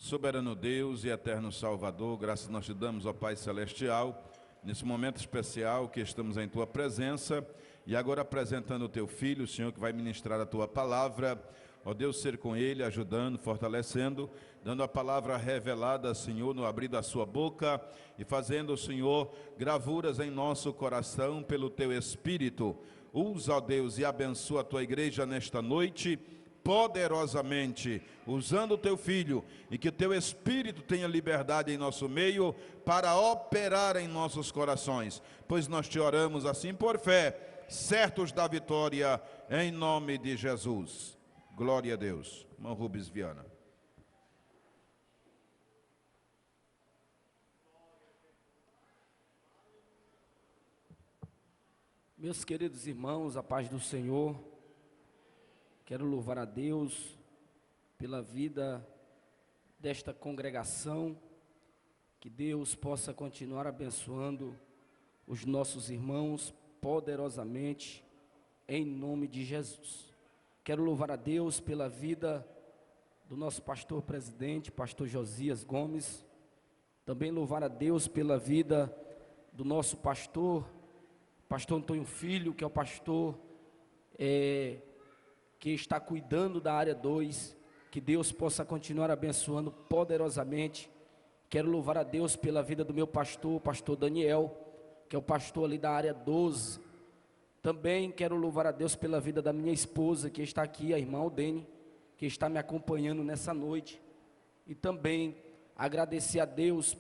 Soberano Deus e eterno Salvador, graças nós te damos, ó Pai Celestial, nesse momento especial que estamos em Tua presença, e agora apresentando o Teu Filho, o Senhor que vai ministrar a Tua palavra, ó Deus, ser com Ele, ajudando, fortalecendo, dando a palavra revelada, Senhor, no abrir da Sua boca, e fazendo, Senhor, gravuras em nosso coração pelo Teu Espírito. Usa, ó Deus, e abençoa a Tua igreja nesta noite, poderosamente, usando o Teu Filho, e que o Teu Espírito tenha liberdade em nosso meio, para operar em nossos corações, pois nós te oramos assim por fé, certos da vitória, em nome de Jesus. Glória a Deus. Irmão Rubens Viana. Meus queridos irmãos, a paz do Senhor. Quero louvar a Deus pela vida desta congregação, que Deus possa continuar abençoando os nossos irmãos poderosamente, em nome de Jesus. Quero louvar a Deus pela vida do nosso pastor presidente, pastor Josias Gomes, também louvar a Deus pela vida do nosso pastor Antônio Filho, que é o pastor que está cuidando da área 2, que Deus possa continuar abençoando poderosamente. Quero louvar a Deus pela vida do meu pastor Daniel, que é o pastor ali da área 12. Também quero louvar a Deus pela vida da minha esposa, que está aqui, a irmã Aldene, que está me acompanhando nessa noite. E também agradecer a Deus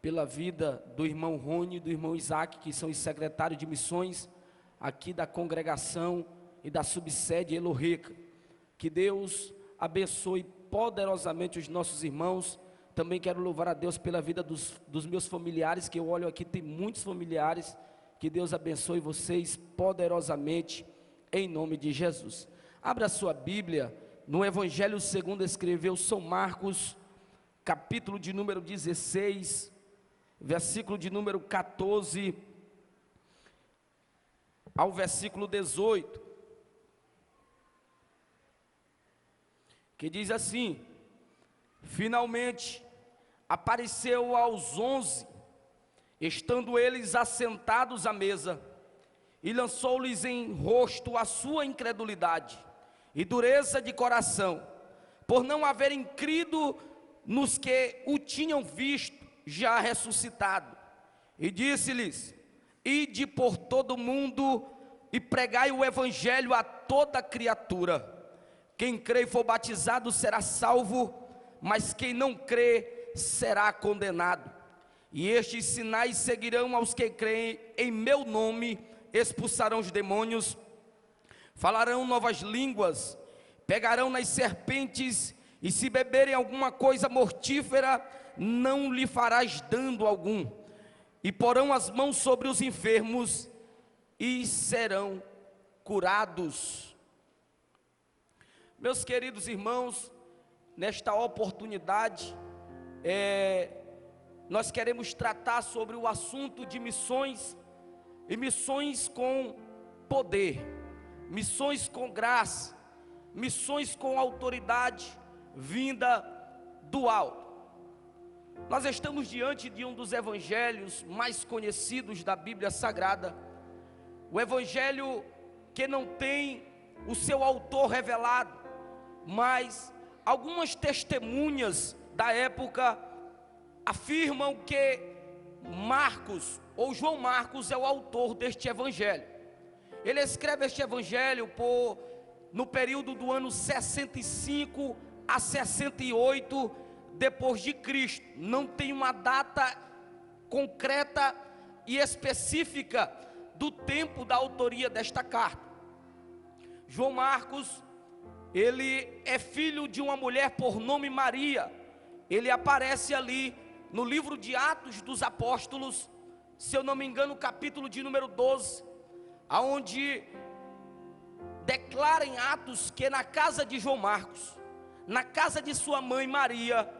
pela vida do irmão Rony e do irmão Isaac, que são os secretários de missões aqui da congregação e da subsede Elorreca. Que Deus abençoe poderosamente os nossos irmãos. Também quero louvar a Deus pela vida dos meus familiares, que eu olho aqui, tem muitos familiares. Que Deus abençoe vocês poderosamente, em nome de Jesus. Abra a sua Bíblia no Evangelho segundo escreveu São Marcos, capítulo de número 16, versículo de número 14 ao versículo 18, que diz assim: finalmente apareceu aos 11, estando eles assentados à mesa, e lançou-lhes em rosto a sua incredulidade e dureza de coração, por não haverem crido nos que o tinham visto já ressuscitado. E disse-lhes: ide por todo o mundo e pregai o evangelho a toda criatura. Quem crê e for batizado será salvo, mas quem não crê será condenado. E estes sinais seguirão aos que creem em meu nome: expulsarão os demônios, falarão novas línguas, pegarão nas serpentes, e se beberem alguma coisa mortífera, não lhe farás dano algum, e porão as mãos sobre os enfermos, e serão curados. Meus queridos irmãos, nesta oportunidade, nós queremos tratar sobre o assunto de missões, e missões com poder, missões com graça, missões com autoridade vinda do alto. Nós estamos diante de um dos evangelhos mais conhecidos da Bíblia Sagrada, o evangelho que não tem o seu autor revelado, mas algumas testemunhas da época afirmam que Marcos, ou João Marcos, é o autor deste evangelho. Ele escreve este evangelho no período do ano 65 a 68 depois de Cristo. Não tem uma data concreta e específica do tempo da autoria desta carta. João Marcos, ele é filho de uma mulher por nome Maria. Ele aparece ali no livro de Atos dos Apóstolos, se eu não me engano, capítulo de número 12, aonde declara em Atos que na casa de João Marcos, na casa de sua mãe Maria,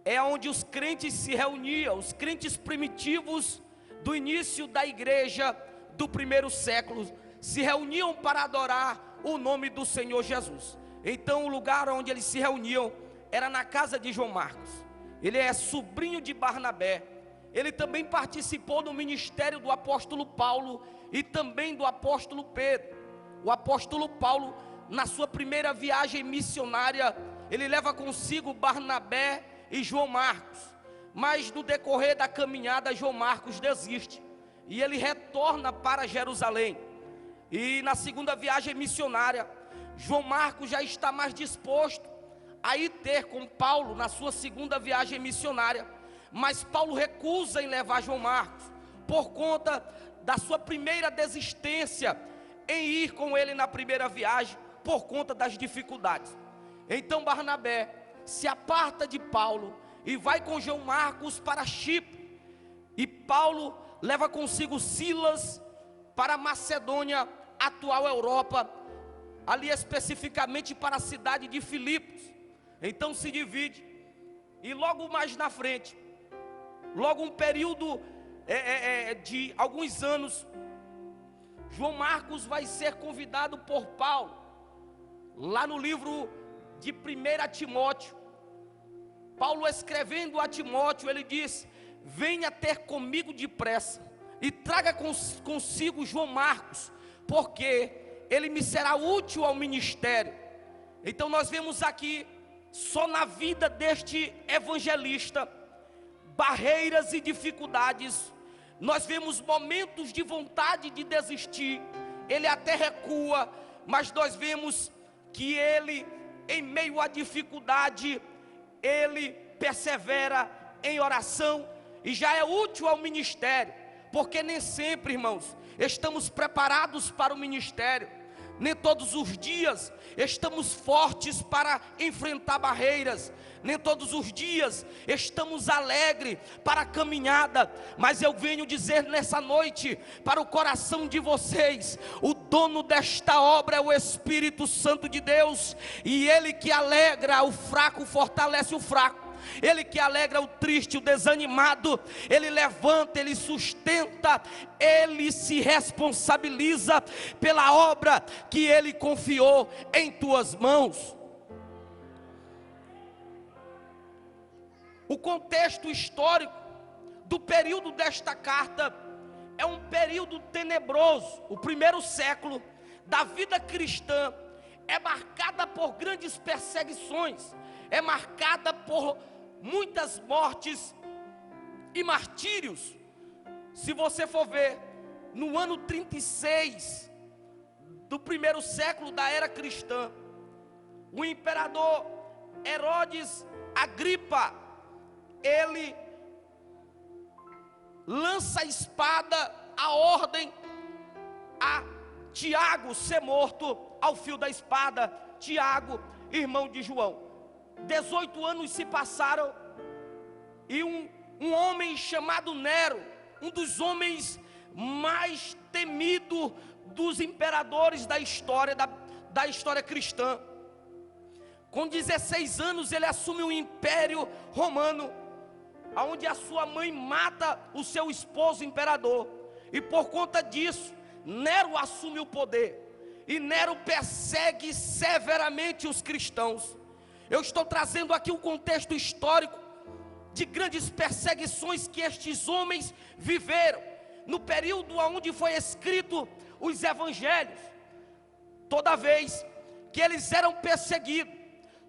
é onde os crentes se reuniam, os crentes primitivos do início da igreja do primeiro século, se reuniam para adorar o nome do Senhor Jesus. Então o lugar onde eles se reuniam era na casa de João Marcos. Ele é sobrinho de Barnabé. Ele também participou do ministério do apóstolo Paulo e também do apóstolo Pedro. O apóstolo Paulo, na sua primeira viagem missionária, ele leva consigo Barnabé e João Marcos. Mas no decorrer da caminhada, João Marcos desiste e ele retorna para Jerusalém. E na segunda viagem missionária, João Marcos já está mais disposto a ir ter com Paulo na sua segunda viagem missionária. Mas Paulo recusa em levar João Marcos, por conta da sua primeira desistência em ir com ele na primeira viagem, por conta das dificuldades. Então Barnabé se aparta de Paulo e vai com João Marcos para Chipre. E Paulo leva consigo Silas para Macedônia, atual Europa, ali especificamente para a cidade de Filipos. Então se divide, e logo mais na frente, logo um período de alguns anos, João Marcos vai ser convidado por Paulo, lá no livro de 1 Timóteo. Paulo escrevendo a Timóteo, ele diz: venha ter comigo depressa, e traga consigo João Marcos, porque ele me será útil ao ministério. Então nós vemos aqui, só na vida deste evangelista, barreiras e dificuldades. Nós vemos momentos de vontade de desistir, ele até recua, mas nós vemos que ele, em meio à dificuldade, ele persevera em oração e já é útil ao ministério, porque nem sempre, irmãos, estamos preparados para o ministério. Nem todos os dias estamos fortes para enfrentar barreiras. Nem todos os dias estamos alegres para a caminhada. Mas eu venho dizer nessa noite para o coração de vocês: o dono desta obra é o Espírito Santo de Deus, e Ele que alegra o fraco fortalece o fraco. Ele que alegra o triste, o desanimado, Ele levanta, Ele sustenta, Ele se responsabiliza pela obra que Ele confiou em tuas mãos. O contexto histórico do período desta carta é um período tenebroso. O primeiro século da vida cristã é marcada por grandes perseguições, é marcada por muitas mortes e martírios. Se você for ver, no ano 36 do primeiro século da era cristã, o imperador Herodes Agripa, ele lança a espada, a ordem a Tiago ser morto ao fio da espada. Tiago, irmão de João. 18 anos se passaram e um homem chamado Nero, um dos homens mais temidos dos imperadores da história cristã, com 16 anos ele assume o Império Romano, onde a sua mãe mata o seu esposo imperador, e por conta disso Nero assume o poder, e Nero persegue severamente os cristãos. Eu estou trazendo aqui um contexto histórico de grandes perseguições que estes homens viveram no período onde foi escrito os evangelhos. Toda vez que eles eram perseguidos,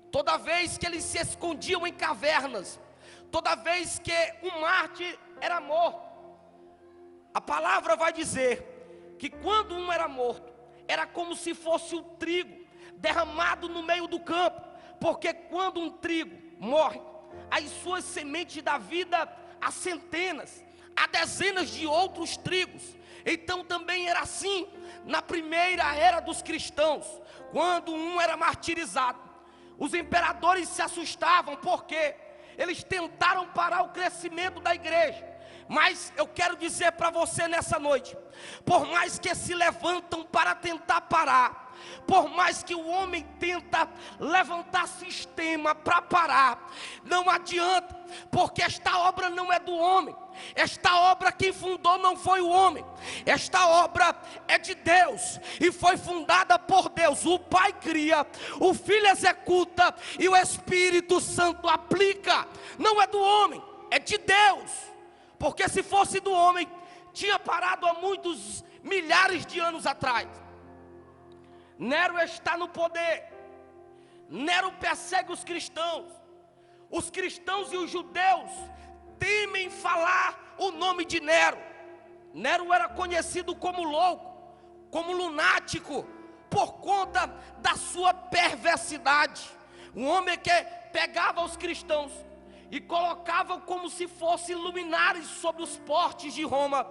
toda vez que eles se escondiam em cavernas, toda vez que um mártir era morto, a palavra vai dizer que quando um era morto, era como se fosse o trigo derramado no meio do campo. Porque quando um trigo morre, as suas sementes dão vida a centenas, a dezenas de outros trigos. Então também era assim na primeira era dos cristãos. Quando um era martirizado, os imperadores se assustavam, porque eles tentaram parar o crescimento da igreja, Mas eu quero dizer para você nessa noite, por mais que se levantam para tentar parar, por mais que o homem tenta levantar sistema para parar, não adianta, porque esta obra não é do homem. Esta obra quem fundou não foi o homem. Esta obra é de Deus e foi fundada por Deus. O Pai cria, o Filho executa e o Espírito Santo aplica. Não é do homem, é de Deus. Porque se fosse do homem, tinha parado há muitos milhares de anos atrás. Nero está no poder. Nero persegue os cristãos. Os cristãos e os judeus temem falar o nome de Nero. Nero era conhecido como louco, como lunático, por conta da sua perversidade. Um homem que pegava os cristãos e colocava como se fossem luminares sobre os portes de Roma,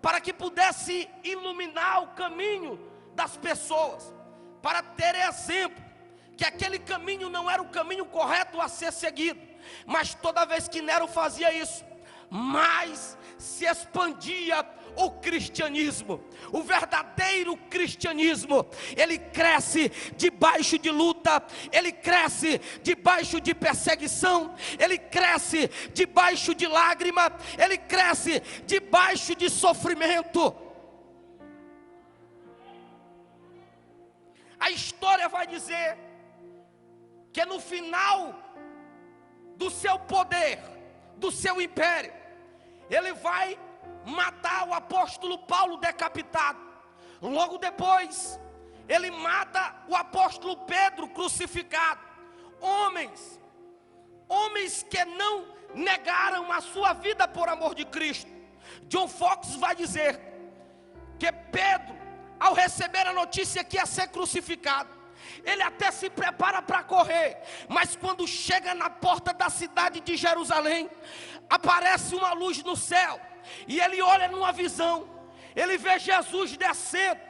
para que pudesse iluminar o caminho das pessoas, para ter exemplo, que aquele caminho não era o caminho correto a ser seguido. Mas toda vez que Nero fazia isso, mais se expandia o cristianismo. O verdadeiro cristianismo, ele cresce debaixo de luta, ele cresce debaixo de perseguição, ele cresce debaixo de lágrima, ele cresce debaixo de sofrimento. A história vai dizer que no final do seu poder, do seu império, ele vai matar o apóstolo Paulo decapitado. Logo depois, ele mata o apóstolo Pedro crucificado. Homens que não negaram a sua vida por amor de Cristo. John Fox vai dizer que Pedro, ao receber a notícia que ia ser crucificado, ele até se prepara para correr, mas quando chega na porta da cidade de Jerusalém, aparece uma luz no céu, e ele olha numa visão, ele vê Jesus descendo,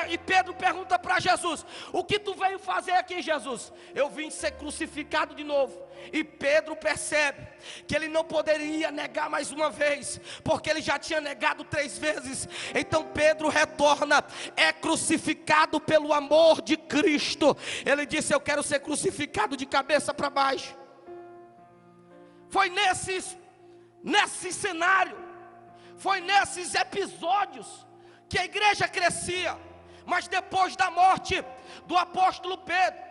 e Pedro pergunta para Jesus: o que tu veio fazer aqui, Jesus? Eu vim ser crucificado de novo. E Pedro percebe que ele não poderia negar mais uma vez, porque ele já tinha negado 3 vezes. Então Pedro retorna, é crucificado pelo amor de Cristo. Ele disse: eu quero ser crucificado de cabeça para baixo. Foi nesse cenário, foi nesses episódios que a igreja crescia. Mas depois da morte do apóstolo Pedro,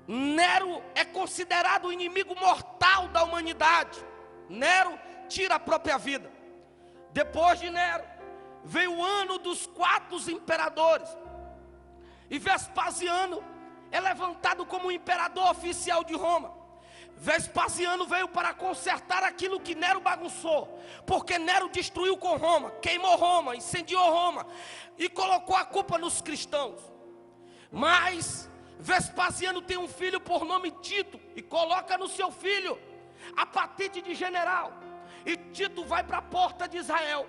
Nero é considerado o inimigo mortal da humanidade. Nero tira a própria vida. Depois de Nero, veio o ano dos 4 imperadores, e Vespasiano é levantado como o imperador oficial de Roma. Vespasiano veio para consertar aquilo que Nero bagunçou, porque Nero destruiu com Roma, queimou Roma, incendiou Roma e colocou a culpa nos cristãos. Mas Vespasiano tem um filho por nome Tito, e coloca no seu filho a patente de general, e Tito vai para a porta de Israel,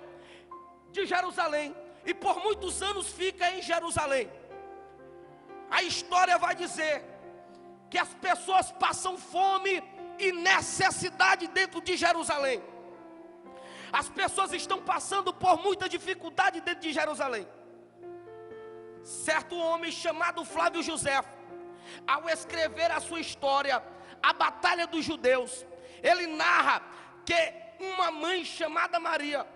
de Jerusalém, e por muitos anos fica em Jerusalém. A história vai dizer que as pessoas passam fome e necessidade dentro de Jerusalém. As pessoas estão passando por muita dificuldade dentro de Jerusalém. Certo homem chamado Flávio Josefo, ao escrever a sua história, a batalha dos judeus, ele narra que uma mãe chamada Maria,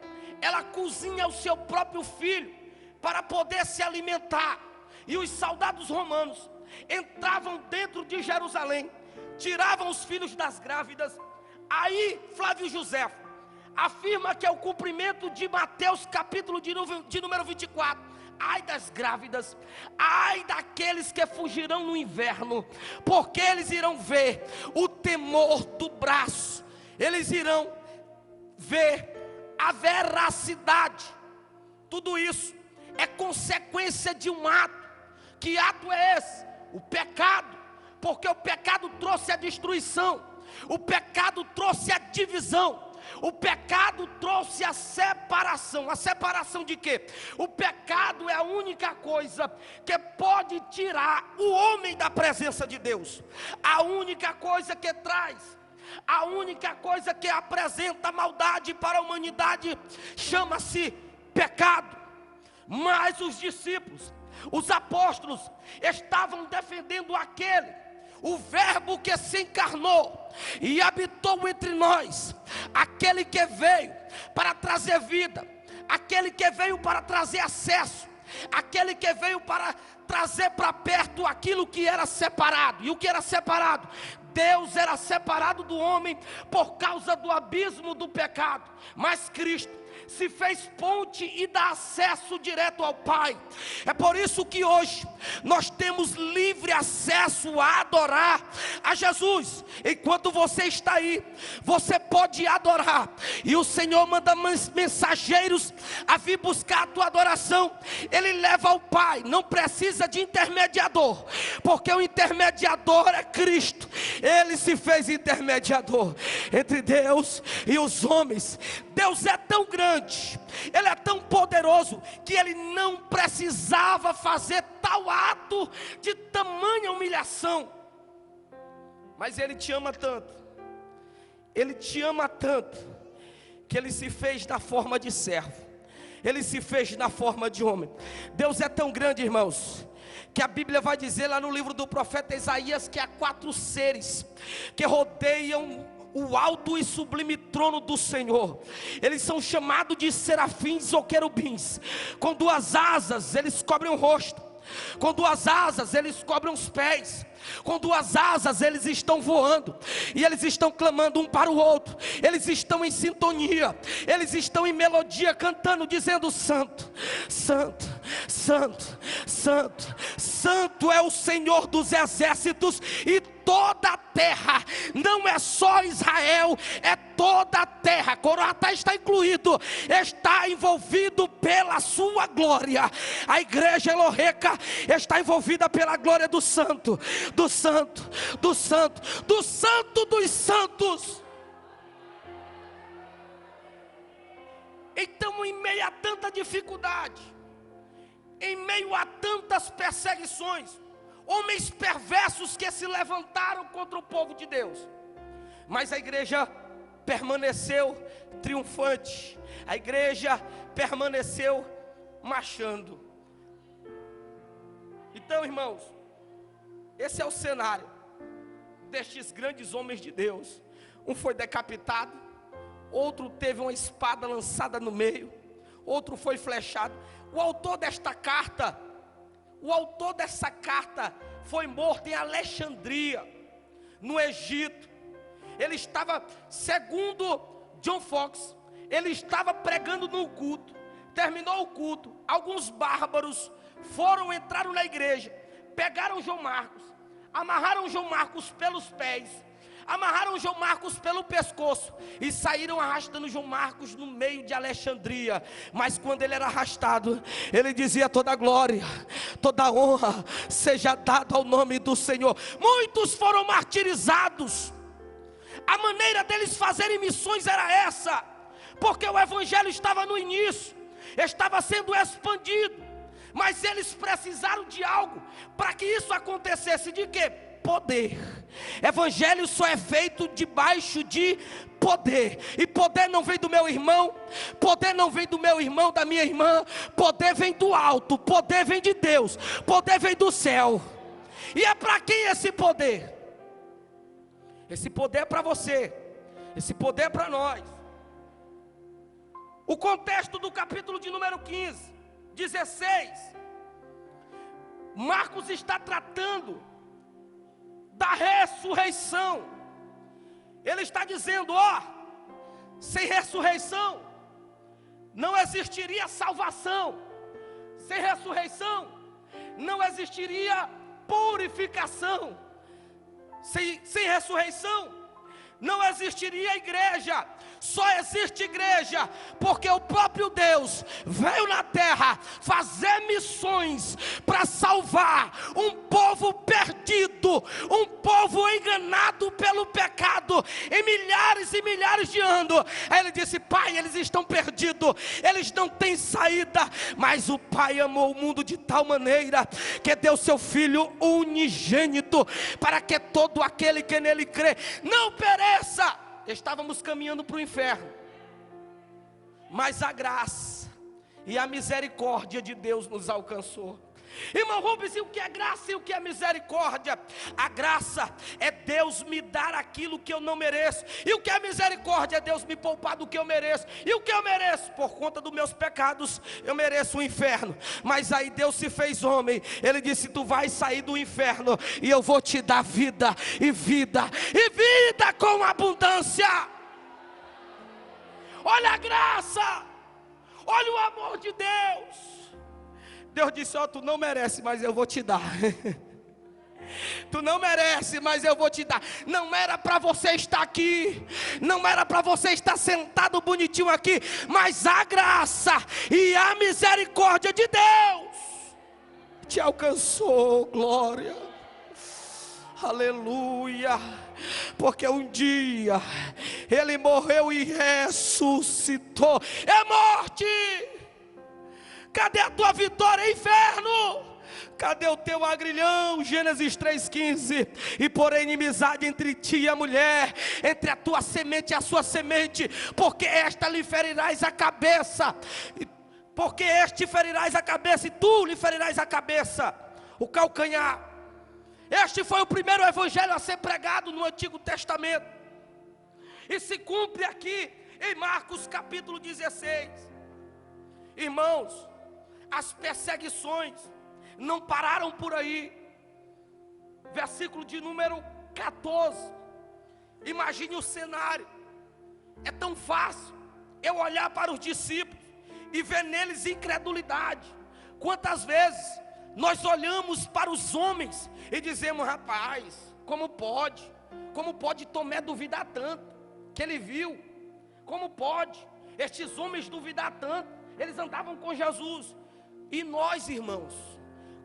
ela cozinha o seu próprio filho para poder se alimentar, e os soldados romanos entravam dentro de Jerusalém, tiravam os filhos das grávidas. Aí Flávio Josefo afirma que é o cumprimento de Mateus capítulo de número 24. Ai das grávidas, ai daqueles que fugirão no inverno, porque eles irão ver o temor do braço, eles irão ver a veracidade. Tudo isso é consequência de um ato. Que ato é esse? O pecado. Porque o pecado trouxe a destruição, o pecado trouxe a divisão, o pecado trouxe a separação. A separação de quê? O pecado é a única coisa que pode tirar o homem da presença de Deus. A única coisa que traz A única coisa que apresenta maldade para a humanidade chama-se pecado. Mas os discípulos, os apóstolos, estavam defendendo o verbo que se encarnou e habitou entre nós, aquele que veio para trazer vida, aquele que veio para trazer acesso, aquele que veio para trazer para perto aquilo que era separado. E o que era separado? Deus era separado do homem por causa do abismo do pecado, mas Cristo se fez ponte e dá acesso direto ao Pai. É por isso que hoje nós temos livre acesso a adorar a Jesus. Enquanto você está aí, você pode adorar, e o Senhor manda mensageiros a vir buscar a tua adoração. Ele leva ao Pai, não precisa de intermediador, porque o intermediador é Cristo. Ele se fez intermediador entre Deus e os homens. Deus é tão grande, Ele é tão poderoso, que Ele não precisava fazer tal ato de tamanha humilhação. Mas Ele te ama tanto, Ele te ama tanto, que Ele se fez na forma de servo, Ele se fez na forma de homem. Deus é tão grande, irmãos, que a Bíblia vai dizer lá no livro do profeta Isaías, que há 4 seres que rodeiam o alto e sublime trono do Senhor. Eles são chamados de serafins ou querubins. Com 2 asas eles cobrem o rosto, com 2 asas eles cobrem os pés, com 2 asas eles estão voando, e eles estão clamando um para o outro. Eles estão em sintonia, eles estão em melodia, cantando, dizendo: Santo, Santo, Santo, Santo, Santo é o Senhor dos exércitos. E toda a terra, não é só Israel, é toda a terra, Coroatá está incluído, está envolvido pela sua glória. A igreja Eloheca está envolvida pela glória do Santo, do Santo, do Santo, do Santo dos Santos. Então, em meio a tanta dificuldade, em meio a tantas perseguições, homens perversos que se levantaram contra o povo de Deus, mas a igreja permaneceu triunfante, a igreja permaneceu marchando. Então, irmãos, esse é o cenário destes grandes homens de Deus. Um foi decapitado, outro teve uma espada lançada no meio, outro foi flechado. O autor dessa carta foi morto em Alexandria, no Egito. Ele estava, segundo John Fox, ele estava pregando no culto. Terminou o culto, alguns bárbaros entraram na igreja, pegaram João Marcos, amarraram João Marcos pelos pés, amarraram João Marcos pelo pescoço e saíram arrastando João Marcos no meio de Alexandria. Mas quando ele era arrastado, ele dizia: toda glória, toda honra seja dada ao nome do Senhor. Muitos foram martirizados. A maneira deles fazerem missões era essa, porque o evangelho estava no início, estava sendo expandido, mas eles precisaram de algo para que isso acontecesse. De quê? Poder. Evangelho só é feito debaixo de poder. E poder não vem do meu irmão, poder não vem do meu irmão, da minha irmã. Poder vem do alto, poder vem de Deus, poder vem do céu. E é para quem esse poder? Esse poder é para você, esse poder é para nós. O contexto do capítulo de número 15, 16, Marcos está tratando da ressurreição. Ele está dizendo: sem ressurreição não existiria salvação, sem ressurreição não existiria purificação, sem ressurreição não existiria igreja, Só existe igreja porque o próprio Deus veio na terra fazer missões para salvar um povo perdido, um povo enganado pelo pecado em milhares e milhares de anos. Aí ele disse: Pai, eles estão perdidos, eles não têm saída, mas o Pai amou o mundo de tal maneira que deu seu Filho unigênito, para que todo aquele que nele crê não pereça. Estávamos caminhando para o inferno, mas a graça e a misericórdia de Deus nos alcançou. Irmão Rubens, e o que é graça e o que é misericórdia? A graça é Deus me dar aquilo que eu não mereço, e o que é misericórdia é Deus me poupar do que eu mereço. E o que eu mereço? Por conta dos meus pecados eu mereço o inferno. Mas aí Deus se fez homem, Ele disse: tu vais sair do inferno e eu vou te dar vida, e vida, e vida com abundância. Olha a graça, olha o amor de Deus. Deus disse: ó, tu não merece, mas eu vou te dar. Tu não merece, mas eu vou te dar. Não era para você estar aqui, não era para você estar sentado bonitinho aqui, mas a graça e a misericórdia de Deus te alcançou. Glória, aleluia. Porque um dia Ele morreu e ressuscitou. É morte, cadê a tua vitória, inferno? Cadê o teu agrilhão? Gênesis 3,15. E porém inimizade entre ti e a mulher, entre a tua semente e a sua semente, porque esta lhe ferirás a cabeça, porque este ferirás a cabeça, e tu lhe ferirás a cabeça, o calcanhar. Este foi o primeiro evangelho a ser pregado no Antigo Testamento, e se cumpre aqui em Marcos capítulo 16. Irmãos, as perseguições não pararam por aí. Versículo de número 14. Imagine o cenário. É tão fácil eu olhar para os discípulos e ver neles incredulidade. Quantas vezes nós olhamos para os homens e dizemos: rapaz, como pode Tomé duvidar tanto que ele viu? Como pode estes homens duvidar tanto? Eles andavam com Jesus. E nós, irmãos,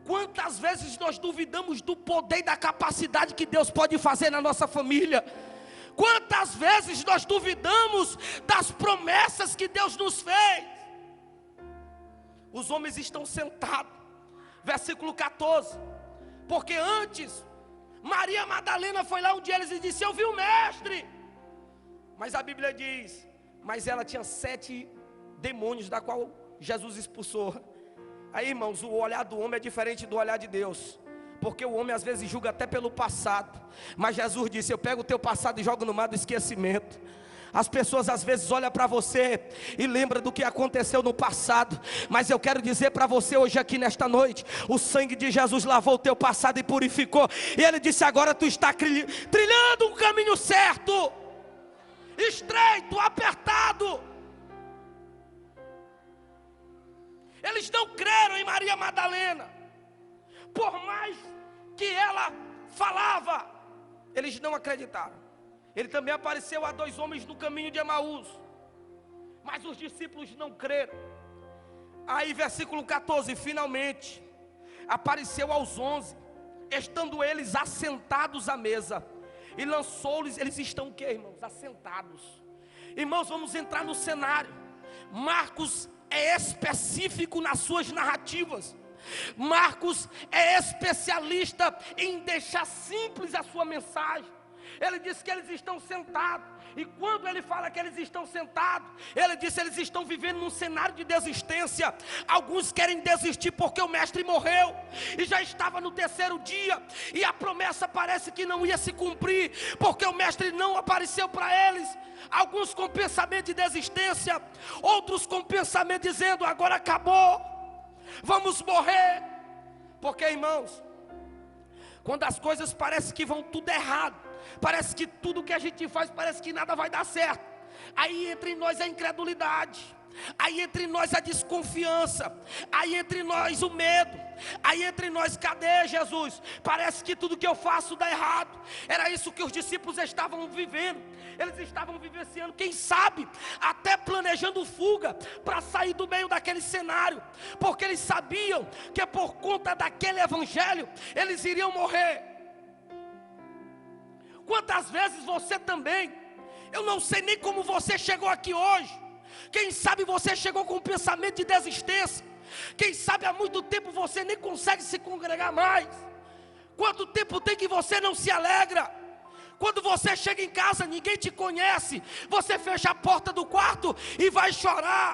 quantas vezes nós duvidamos do poder e da capacidade que Deus pode fazer na nossa família? Quantas vezes nós duvidamos das promessas que Deus nos fez? Os homens estão sentados, versículo 14. Porque antes, Maria Madalena foi lá um dia e disse: eu vi o mestre. Mas a Bíblia diz: mas ela tinha 7 demônios, da qual Jesus expulsou. Aí, irmãos, o olhar do homem é diferente do olhar de Deus, porque o homem às vezes julga até pelo passado, mas Jesus disse: eu pego o teu passado e jogo no mar do esquecimento. As pessoas às vezes olham para você e lembram do que aconteceu no passado, mas eu quero dizer para você hoje aqui nesta noite: o sangue de Jesus lavou o teu passado e purificou, e Ele disse: agora tu está trilhando um caminho certo, estreito, apertado. Eles não creram em Maria Madalena, por mais que ela falava, eles não acreditaram. Ele também apareceu a 2 homens no caminho de Emaús, mas os discípulos não creram. Aí versículo 14, finalmente apareceu aos 11, estando eles assentados à mesa, e lançou-lhes. Eles estão o que, irmãos? Assentados. Irmãos, vamos entrar no cenário. Marcos é específico nas suas narrativas. Marcos é especialista em deixar simples a sua mensagem. Ele diz que eles estão sentados, e quando ele fala que eles estão sentados, ele diz que eles estão vivendo num cenário de desistência. Alguns querem desistir porque o mestre morreu, e já estava no 3º dia, e a promessa parece que não ia se cumprir, porque o mestre não apareceu para eles. Alguns com pensamento de desistência, outros com pensamento dizendo: agora acabou, vamos morrer. Porque, irmãos, quando as coisas parecem que vão tudo errado, parece que tudo que a gente faz, parece que nada vai dar certo, aí entra em nós a incredulidade. aí entre nós a desconfiança, aí entre nós o medo, aí entre nós, cadê Jesus? Parece que tudo que eu faço dá errado. Era isso que os discípulos estavam vivendo. Eles estavam vivenciando, quem sabe, até planejando fuga para sair do meio daquele cenário, porque eles sabiam que por conta daquele evangelho eles iriam morrer. Quantas vezes você também, eu não sei nem como você chegou aqui hoje. Quem sabe você chegou com um pensamento de desistência. Quem sabe há muito tempo você nem consegue se congregar mais. Quanto tempo tem que você não se alegra? Quando você chega em casa, ninguém te conhece, você fecha a porta do quarto e vai chorar.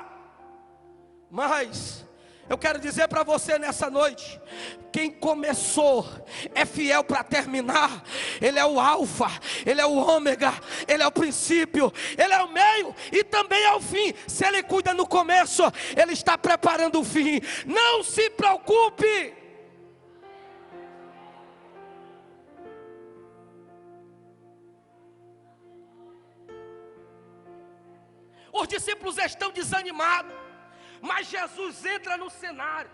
Mas eu quero dizer para você nessa noite, quem começou é fiel para terminar. Ele é o alfa, ele é o ômega, ele é o princípio, ele é o meio e também é o fim. Se ele cuida no começo, ele está preparando o fim. Não se preocupe. Os discípulos estão desanimados, mas Jesus entra no cenário.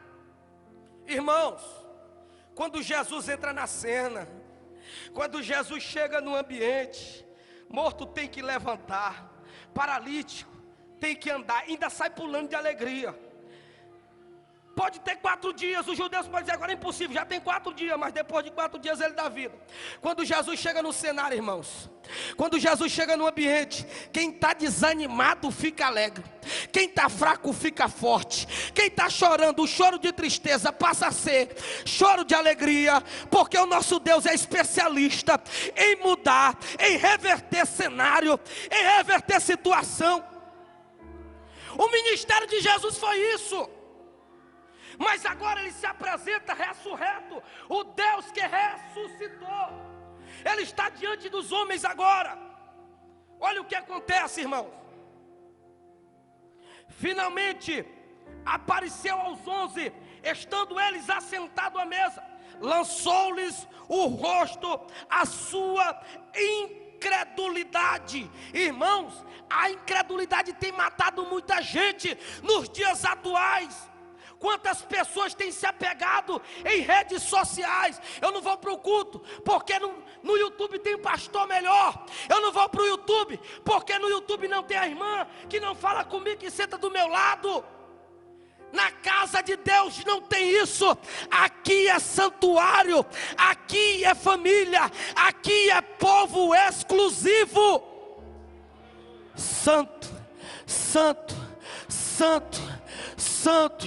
Irmãos, quando Jesus entra na cena, quando Jesus chega no ambiente, morto tem que levantar, paralítico tem que andar, ainda sai pulando de alegria. Pode ter 4 dias, os judeus podem dizer agora é impossível, já tem 4 dias, mas depois de 4 dias ele dá vida. Quando Jesus chega no cenário, irmãos, quando Jesus chega no ambiente, quem está desanimado fica alegre, quem está fraco fica forte, quem está chorando, o choro de tristeza passa a ser choro de alegria, porque o nosso Deus é especialista em mudar, em reverter cenário, em reverter situação. O ministério de Jesus foi isso. Mas agora ele se apresenta ressurreto, o Deus que ressuscitou. Ele está diante dos homens agora. Olha o que acontece, irmãos. Finalmente apareceu aos 11, estando eles assentados à mesa, lançou-lhes o rosto a sua incredulidade. Irmãos, a incredulidade tem matado muita gente nos dias atuais. Quantas pessoas têm se apegado em redes sociais? Eu não vou para o culto, porque no YouTube tem um pastor melhor. Eu não vou para o YouTube, porque no YouTube não tem a irmã que não fala comigo, que senta do meu lado. Na casa de Deus não tem isso. Aqui é santuário, aqui é família, aqui é povo exclusivo. Santo, santo, santo, santo.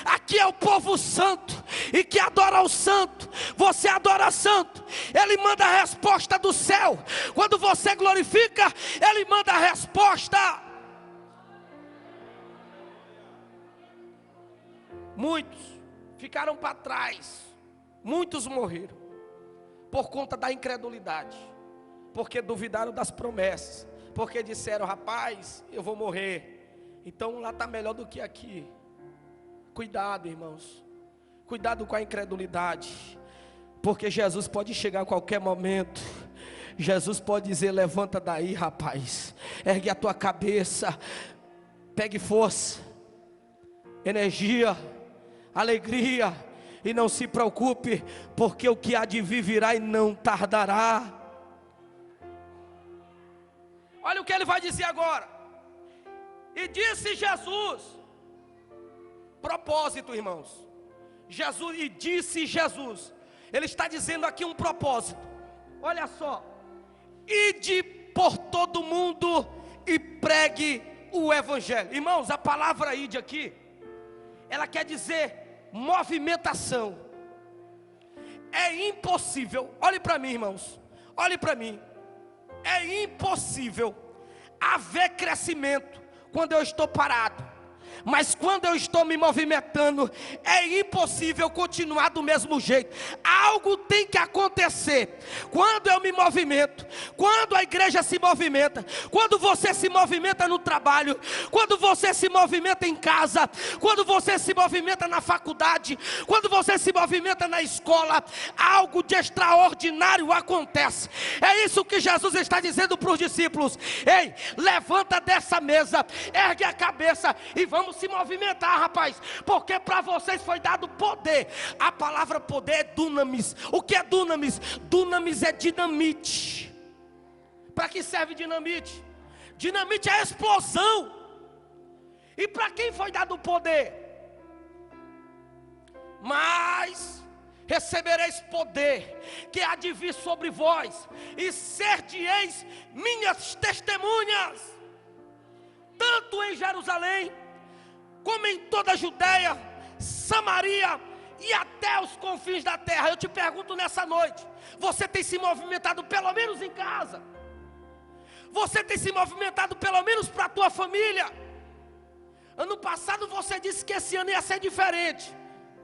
Aqui é o povo santo e que adora o santo. Você adora santo, ele manda a resposta do céu. Quando você glorifica, ele manda a resposta. Muitos ficaram para trás, muitos morreram por conta da incredulidade, porque duvidaram das promessas, porque disseram: rapaz, eu vou morrer, então lá está melhor do que aqui. Cuidado, irmãos, cuidado com a incredulidade, porque Jesus pode chegar a qualquer momento. Jesus pode dizer: levanta daí, rapaz, ergue a tua cabeça, pegue força, energia, alegria, e não se preocupe, porque o que há de vir virá e não tardará. Olha o que ele vai dizer agora. E disse Jesus, propósito, irmãos, Jesus, e disse Jesus, ele está dizendo aqui um propósito. Olha só: ide por todo mundo e pregue o evangelho. Irmãos, a palavra ide aqui, ela quer dizer movimentação. É impossível, olhe para mim, irmãos, olhe para mim, é impossível haver crescimento quando eu estou parado. Mas quando eu estou me movimentando, é impossível continuar do mesmo jeito. Algo tem que acontecer. Quando eu me movimento, quando a igreja se movimenta, quando você se movimenta no trabalho, quando você se movimenta em casa, quando você se movimenta na faculdade, quando você se movimenta na escola, algo de extraordinário acontece. É isso que Jesus está dizendo para os discípulos: ei, levanta dessa mesa, ergue a cabeça e vamos se movimentar, rapaz, porque para vocês foi dado poder. A palavra poder é dunamis. O que é dunamis? Dunamis é dinamite. Para que serve dinamite? Dinamite é explosão. E para quem foi dado poder? Mas recebereis poder, que há de vir sobre vós, e ser-de-eis minhas testemunhas, tanto em Jerusalém, como em toda a Judéia, Samaria e até os confins da terra. Eu te pergunto nessa noite: você tem se movimentado pelo menos em casa? Você tem se movimentado pelo menos para a tua família? Ano passado você disse que esse ano ia ser diferente.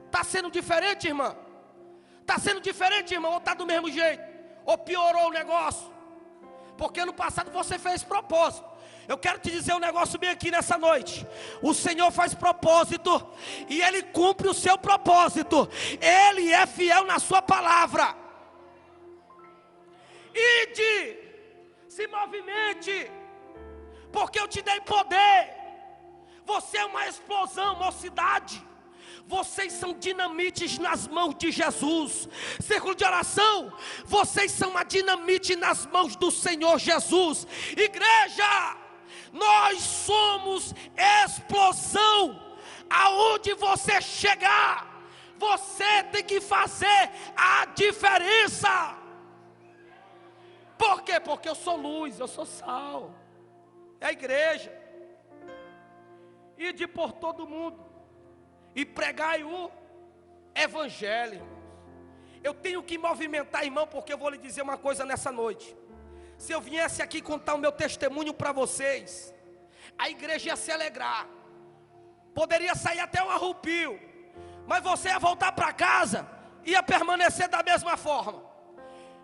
Está sendo diferente, irmã? Está sendo diferente, irmão? Ou está do mesmo jeito? Ou piorou o negócio? Porque ano passado você fez propósito. Eu quero te dizer um negócio bem aqui nessa noite. O Senhor faz propósito e Ele cumpre o seu propósito. Ele é fiel na sua palavra. Ide, se movimente, porque eu te dei poder. Você é uma explosão, mocidade. Vocês são dinamites nas mãos de Jesus. Círculo de oração, vocês são uma dinamite nas mãos do Senhor Jesus. Igreja, nós somos explosão. Aonde você chegar, você tem que fazer a diferença. Por quê? Porque eu sou luz, eu sou sal. É a igreja. Ide por todo mundo e pregai o evangelho. Eu tenho que movimentar, irmão, porque eu vou lhe dizer uma coisa nessa noite. Se eu viesse aqui contar o meu testemunho para vocês, a igreja ia se alegrar, poderia sair até um arrupio, mas você ia voltar para casa, ia permanecer da mesma forma.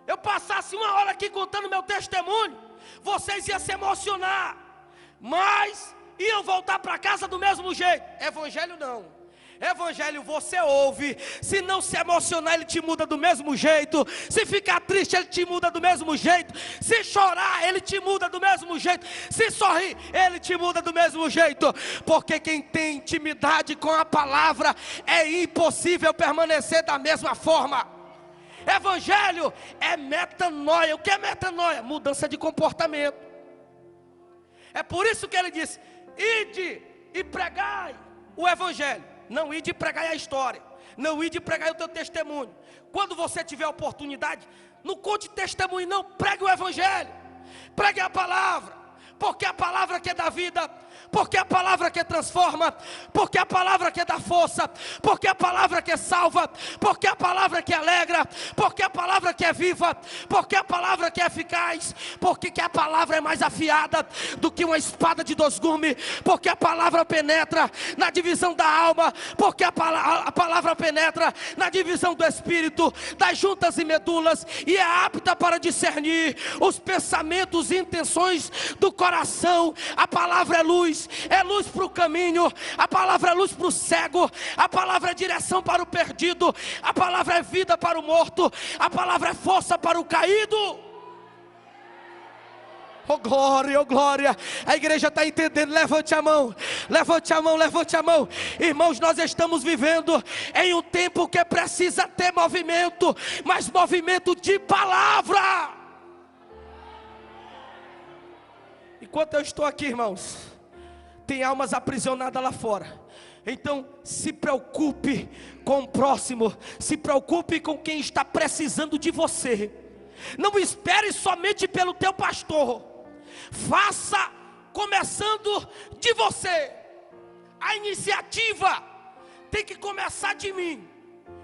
Eu passasse uma hora aqui contando meu testemunho, vocês iam se emocionar, mas iam voltar para casa do mesmo jeito. Evangelho não. Evangelho você ouve, se não se emocionar ele te muda do mesmo jeito, se ficar triste ele te muda do mesmo jeito, se chorar ele te muda do mesmo jeito, se sorrir ele te muda do mesmo jeito, porque quem tem intimidade com a palavra é impossível permanecer da mesma forma. Evangelho é metanoia. O que é metanoia? Mudança de comportamento. É por isso que ele diz: ide e pregai o evangelho. Não ide e pregai a história, não ide e pregai o teu testemunho. Quando você tiver oportunidade, não conte testemunho não, pregue o evangelho, pregue a palavra, porque a palavra que dá vida, porque a palavra que transforma, porque a palavra que dá força, porque a palavra que salva, porque a palavra que alegra, porque a palavra que é viva, porque a palavra que é eficaz, porque que a palavra é mais afiada do que uma espada de dois gumes, porque a palavra penetra na divisão da alma, porque a palavra penetra na divisão do espírito, das juntas e medulas, e é apta para discernir os pensamentos e intenções do coração. A palavra é luz para o caminho, a palavra é luz para o cego, a palavra é direção para o perdido, a palavra é vida para o morto, a palavra é força para o caído. Oh glória, oh glória. A igreja está entendendo. Levante a mão, levante a mão, levante a mão. Irmãos, nós estamos vivendo em um tempo que precisa ter movimento, mas movimento de palavra. Enquanto eu estou aqui, irmãos, tem almas aprisionadas lá fora. Então se preocupe com o próximo, se preocupe com quem está precisando de você. Não espere somente pelo teu pastor, faça começando de você. A iniciativa tem que começar de mim.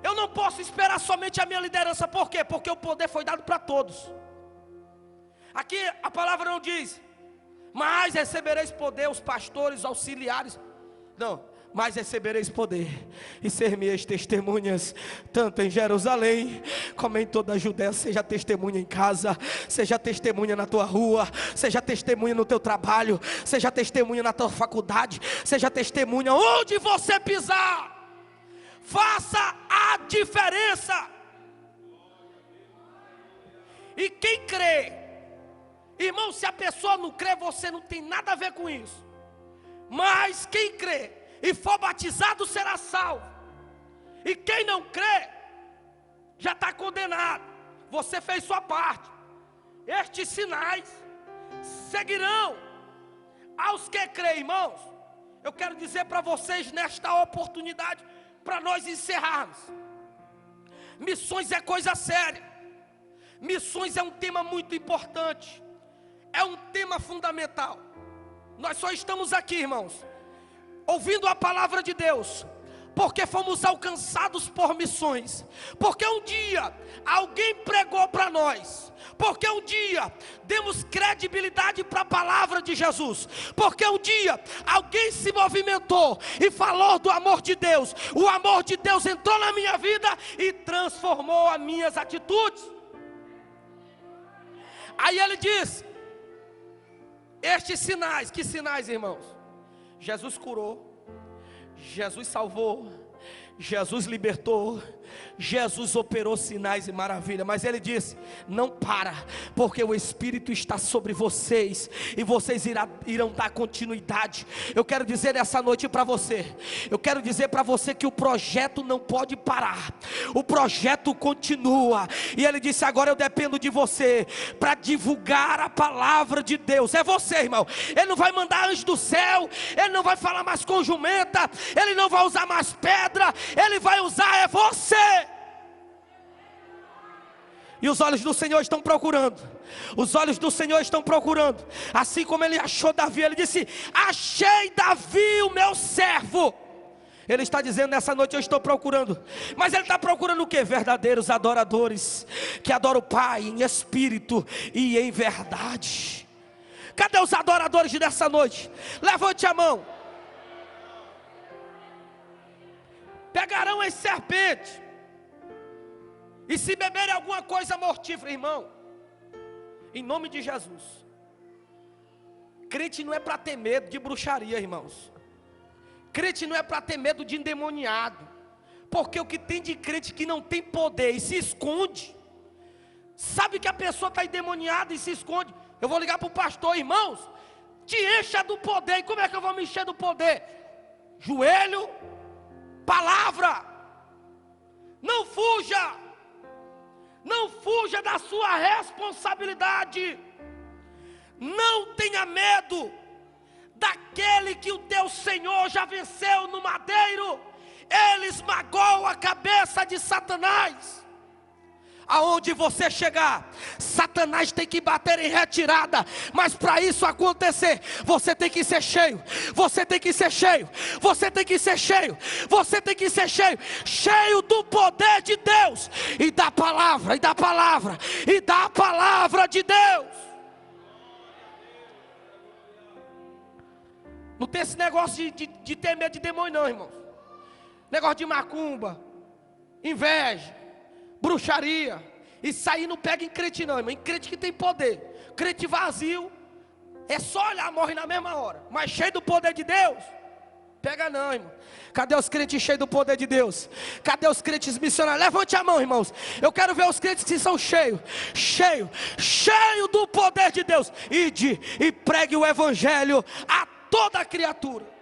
Eu não posso esperar somente a minha liderança. Por quê? Porque o poder foi dado para todos. Aqui a palavra não diz: mas recebereis poder os pastores, auxiliares. Não, mas recebereis poder e ser-me-eis testemunhas, tanto em Jerusalém como em toda a Judéia. Seja testemunha em casa, seja testemunha na tua rua, seja testemunha no teu trabalho, seja testemunha na tua faculdade, seja testemunha onde você pisar. Faça a diferença. E quem crê, irmão, se a pessoa não crê, você não tem nada a ver com isso. Mas quem crê e for batizado será salvo. E quem não crê já está condenado. Você fez sua parte. Estes sinais seguirão aos que creem, irmãos. Eu quero dizer para vocês nesta oportunidade, para nós encerrarmos: missões é coisa séria. Missões é um tema muito importante. É um tema fundamental. Nós só estamos aqui, irmãos, ouvindo a palavra de Deus, porque fomos alcançados por missões, porque um dia alguém pregou para nós, porque um dia demos credibilidade para a palavra de Jesus, porque um dia alguém se movimentou e falou do amor de Deus. O amor de Deus entrou na minha vida e transformou as minhas atitudes. Aí ele diz: estes sinais, que sinais, irmãos? Jesus curou, Jesus salvou, Jesus libertou, Jesus operou sinais e maravilhas. Mas ele disse: não para, porque o Espírito está sobre vocês, e vocês irão dar continuidade. Eu quero dizer essa noite para você, eu quero dizer para você que o projeto não pode parar, o projeto continua. E ele disse: agora eu dependo de você para divulgar a palavra de Deus. É você, irmão. Ele não vai mandar anjo do céu, ele não vai falar mais com jumenta, ele não vai usar mais pedra, ele vai usar você. E os olhos do Senhor estão procurando. Os olhos do Senhor estão procurando. Assim como ele achou Davi, ele disse: achei Davi, o meu servo. Ele está dizendo nessa noite: eu estou procurando. Mas ele está procurando o quê? Verdadeiros adoradores, que adoram o Pai em espírito e em verdade. Cadê os adoradores dessa noite? Levante a mão. Pegarão as serpentes, e se beberem alguma coisa mortífera, irmão, em nome de Jesus. Crente não é para ter medo de bruxaria, irmãos. Crente não é para ter medo de endemoniado, porque o que tem de crente que não tem poder e se esconde, sabe que a pessoa está endemoniada e se esconde. Eu vou ligar para o pastor: irmãos, te encha do poder. E como é que eu vou me encher do poder? Joelho, palavra. Não fuja, não fuja da sua responsabilidade. Não tenha medo daquele que o teu Senhor já venceu no madeiro. Ele esmagou a cabeça de Satanás. Aonde você chegar, Satanás tem que bater em retirada. Mas para isso acontecer, você tem que ser cheio. Você tem que ser cheio. Você tem que ser cheio. Você tem que ser cheio. Cheio do poder de Deus. E da palavra, e da palavra, e da palavra de Deus. Não tem esse negócio de ter medo de demônio não, irmãos. Negócio de macumba, inveja, bruxaria. Isso aí não pega em crente não, irmão. Em crente que tem poder. Crente vazio, é só olhar, morre na mesma hora. Mas cheio do poder de Deus, pega não, irmão. Cadê os crentes cheios do poder de Deus? Cadê os crentes missionários? Levante a mão, irmãos. Eu quero ver os crentes que são cheios do poder de Deus. Ide e pregue o evangelho a toda criatura.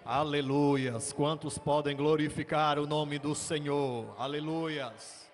Aleluias. Quantos podem glorificar o nome do Senhor? Aleluias.